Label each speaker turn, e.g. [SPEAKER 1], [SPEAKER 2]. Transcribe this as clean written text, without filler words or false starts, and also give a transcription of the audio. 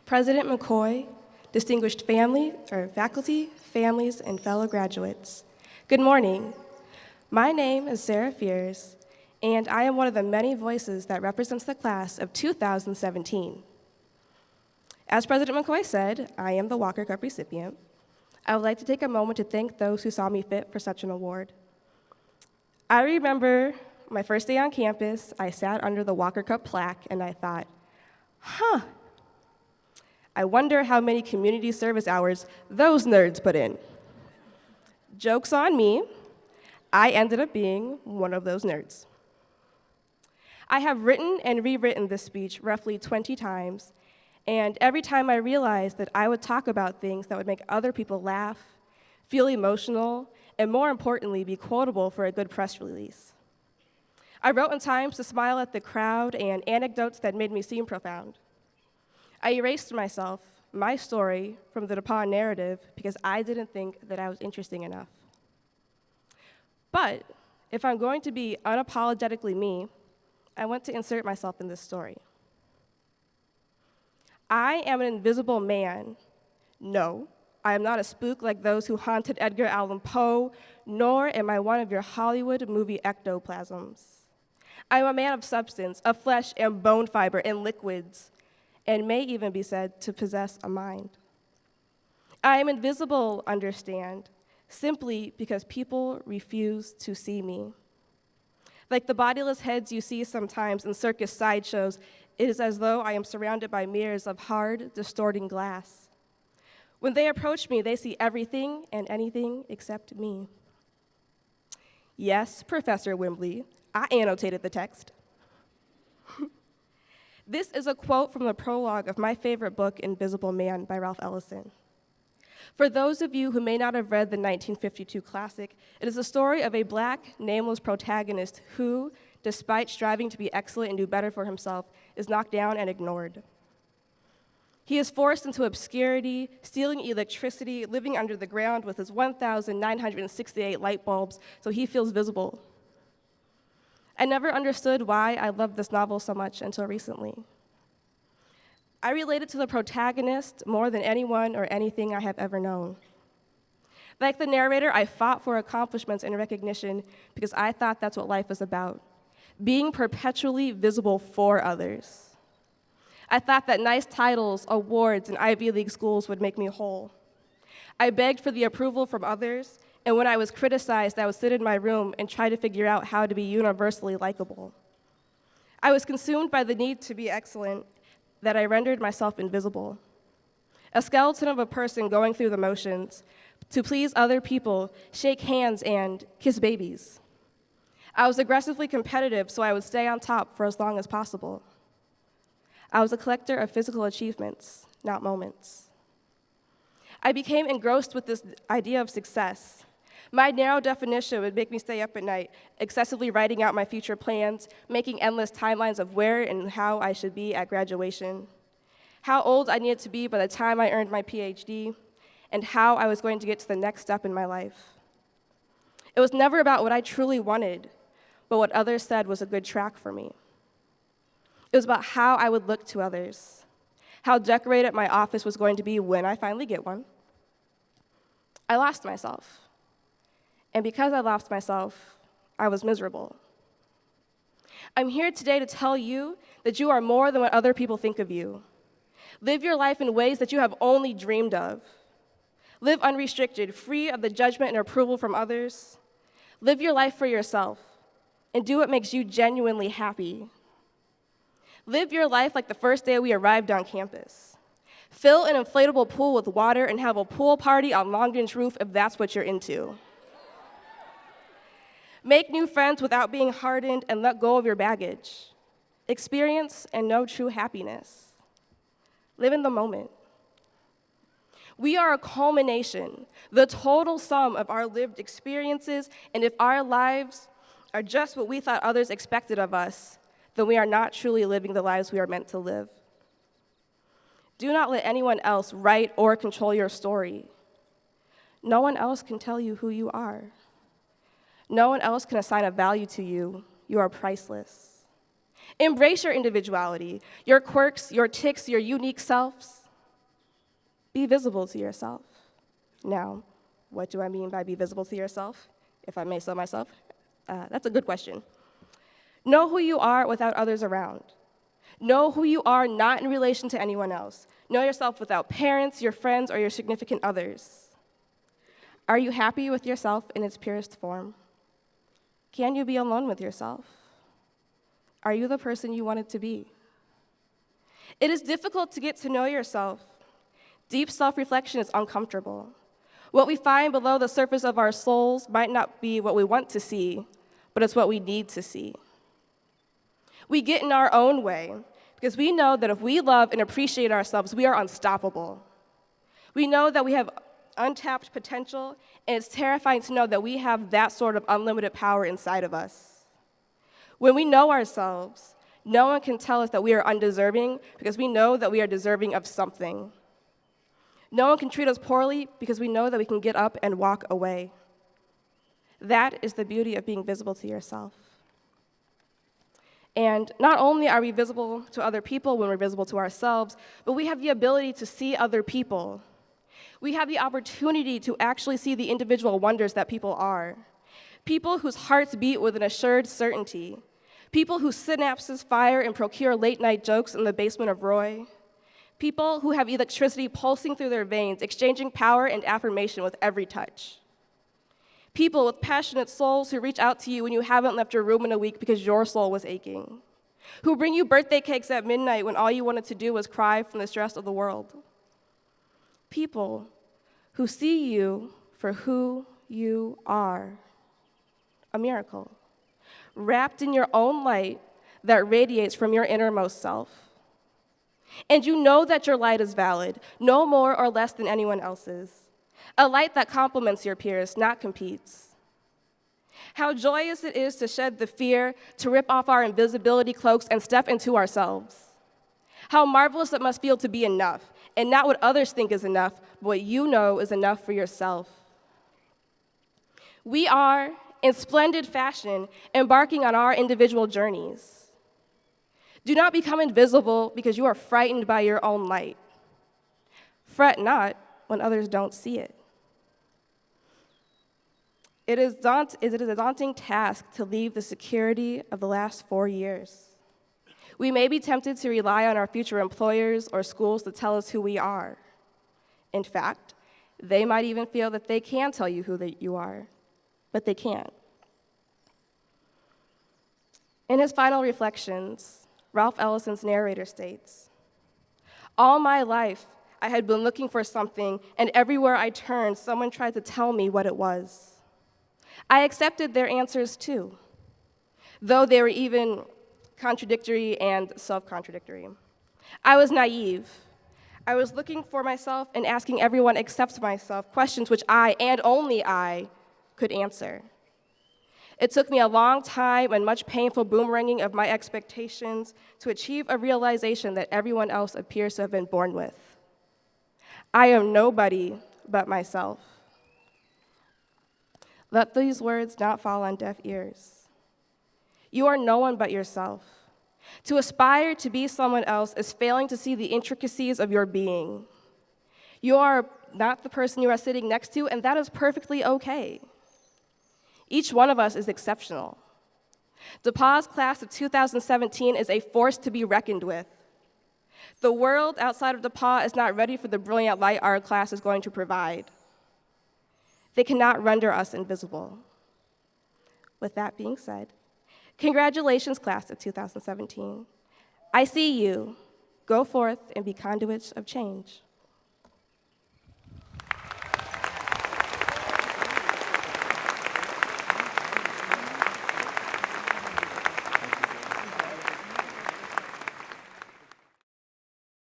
[SPEAKER 1] President McCoy, distinguished faculty, families, and fellow graduates. Good morning. My name is Sarah Fears, and I am one of the many voices that represents the class of 2017. As President McCoy said, I am the Walker Cup recipient. I would like to take a moment to thank those who saw me fit for such an award. I remember my first day on campus, I sat under the Walker Cup plaque and I thought, I wonder how many community service hours those nerds put in. Joke's on me, I ended up being one of those nerds. I have written and rewritten this speech roughly 20 times, and every time I realized that I would talk about things that would make other people laugh, feel emotional, and more importantly, be quotable for a good press release. I wrote in times to smile at the crowd and anecdotes that made me seem profound. I erased myself, my story, from the DePauw narrative because I didn't think that I was interesting enough. But if I'm going to be unapologetically me, I want to insert myself in this story. I am an invisible man. No, I am not a spook like those who haunted Edgar Allan Poe, nor am I one of your Hollywood movie ectoplasms. I am a man of substance, of flesh and bone fiber and liquids, and may even be said to possess a mind. I am invisible, understand, simply because people refuse to see me. Like the bodiless heads you see sometimes in circus sideshows, it is as though I am surrounded by mirrors of hard, distorting glass. When they approach me, they see everything and anything except me. Yes, Professor Wimbley, I annotated the text. This is a quote from the prologue of my favorite book, Invisible Man, by Ralph Ellison. For those of you who may not have read the 1952 classic, it is the story of a Black, nameless protagonist who, despite striving to be excellent and do better for himself, is knocked down and ignored. He is forced into obscurity, stealing electricity, living under the ground with his 1,968 light bulbs so he feels visible. I never understood why I loved this novel so much until recently. I related to the protagonist more than anyone or anything I have ever known. Like the narrator, I fought for accomplishments and recognition because I thought that's what life is about, being perpetually visible for others. I thought that nice titles, awards, and Ivy League schools would make me whole. I begged for the approval from others, and when I was criticized, I would sit in my room and try to figure out how to be universally likable. I was consumed by the need to be excellent that I rendered myself invisible. A skeleton of a person going through the motions to please other people, shake hands, and kiss babies. I was aggressively competitive, so I would stay on top for as long as possible. I was a collector of physical achievements, not moments. I became engrossed with this idea of success. My narrow definition would make me stay up at night, excessively writing out my future plans, making endless timelines of where and how I should be at graduation, how old I needed to be by the time I earned my PhD, and how I was going to get to the next step in my life. It was never about what I truly wanted, but what others said was a good track for me. It was about how I would look to others, how decorated my office was going to be when I finally get one. I lost myself. And because I lost myself, I was miserable. I'm here today to tell you that you are more than what other people think of you. Live your life in ways that you have only dreamed of. Live unrestricted, free of the judgment and approval from others. Live your life for yourself, and do what makes you genuinely happy. Live your life like the first day we arrived on campus. Fill an inflatable pool with water and have a pool party on Longden's roof if that's what you're into. Make new friends without being hardened and let go of your baggage. Experience and know true happiness. Live in the moment. We are a culmination, the total sum of our lived experiences, and if our lives are just what we thought others expected of us, then we are not truly living the lives we are meant to live. Do not let anyone else write or control your story. No one else can tell you who you are. No one else can assign a value to you. You are priceless. Embrace your individuality, your quirks, your tics, your unique selves. Be visible to yourself. Now, what do I mean by be visible to yourself, if I may so myself? That's a good question. Know who you are without others around. Know who you are not in relation to anyone else. Know yourself without parents, your friends, or your significant others. Are you happy with yourself in its purest form? Can you be alone with yourself? Are you the person you wanted to be? It is difficult to get to know yourself. Deep self-reflection is uncomfortable. What we find below the surface of our souls might not be what we want to see, but it's what we need to see. We get in our own way because we know that if we love and appreciate ourselves, we are unstoppable. We know that we have untapped potential, and it's terrifying to know that we have that sort of unlimited power inside of us. When we know ourselves, no one can tell us that we are undeserving because we know that we are deserving of something. No one can treat us poorly because we know that we can get up and walk away. That is the beauty of being visible to yourself. And not only are we visible to other people when we're visible to ourselves, but we have the ability to see other people. We have the opportunity to actually see the individual wonders that people are. People whose hearts beat with an assured certainty. People whose synapses fire and procure late-night jokes in the basement of Roy. People who have electricity pulsing through their veins, exchanging power and affirmation with every touch. People with passionate souls who reach out to you when you haven't left your room in a week because your soul was aching. Who bring you birthday cakes at midnight when all you wanted to do was cry from the stress of the world. People who see you for who you are. A miracle. Wrapped in your own light that radiates from your innermost self. And you know that your light is valid, no more or less than anyone else's. A light that complements your peers, not competes. How joyous it is to shed the fear, to rip off our invisibility cloaks and step into ourselves. How marvelous it must feel to be enough, and not what others think is enough, but what you know is enough for yourself. We are, in splendid fashion, embarking on our individual journeys. Do not become invisible because you are frightened by your own light. Fret not when others don't see it. It is a daunting task to leave the security of the last 4 years. We may be tempted to rely on our future employers or schools to tell us who we are. In fact, they might even feel that they can tell you who you are, but they can't. In his final reflections, Ralph Ellison's narrator states, "All my life, I had been looking for something, and everywhere I turned, someone tried to tell me what it was. I accepted their answers too, though they were even contradictory and self-contradictory. I was naive. I was looking for myself and asking everyone except myself questions which I, and only I, could answer. It took me a long time and much painful boomeranging of my expectations to achieve a realization that everyone else appears to have been born with. I am nobody but myself." Let these words not fall on deaf ears. You are no one but yourself. To aspire to be someone else is failing to see the intricacies of your being. You are not the person you are sitting next to, and that is perfectly okay. Each one of us is exceptional. DePauw's class of 2017 is a force to be reckoned with. The world outside of DePauw is not ready for the brilliant light our class is going to provide. They cannot render us invisible. With that being said, congratulations, class of 2017. I see you. Go forth and be conduits of change.